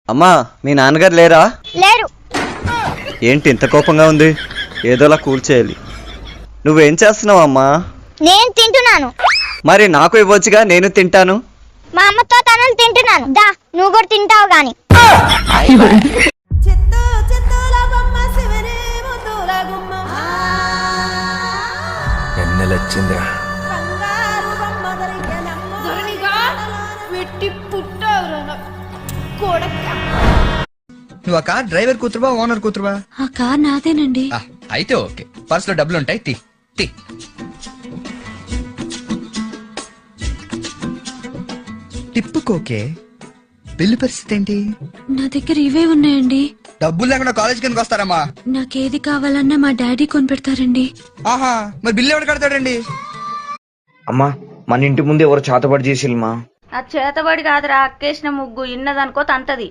అమ్మా మీ నాన్నగారు లేరా? లేరు. ఏంటి ఇంత కోపంగా ఉంది? ఏదోలా కూల్ చేయాలి. నువ్వేం చేస్తున్నావు అమ్మా? నేను తింటున్నాను. మరి నాకు ఇవ్వచ్చుగా, నేను తింటాను. మా అమ్మతో తనలు తింటున్నాను. దా నువ్వు కూడా తింటావు గాని. నువ్వు ఆ కార్ డ్రైవర్ కూతురువా ఓనర్ కూతురువా? ఆ కార్ నాదేనండి. అయితే ఓకే, పర్స్ లో డబ్బులు ఉంటాయి, తీ తీ. టిప్పుకోకే, బిల్లు పరిస్థితి ఏంటి? నా దగ్గర ఇవే ఉన్నాయండి. డబ్బులు లేకుండా కాలేజ్ కిందకి వస్తారమ్మా? నాకేది కావాలన్నా మా డాడీ కొనిపెడతారండి. ఆహా, మరి బిల్లు ఎవరు కడతాడండి? అమ్మా మన ఇంటి ముందు ఎవరు చేతబడి చేసిల్మా? ఆ చేతబడి కాదురా, అక్కేసిన ముగ్గు ఇన్నదనుకో తంతది.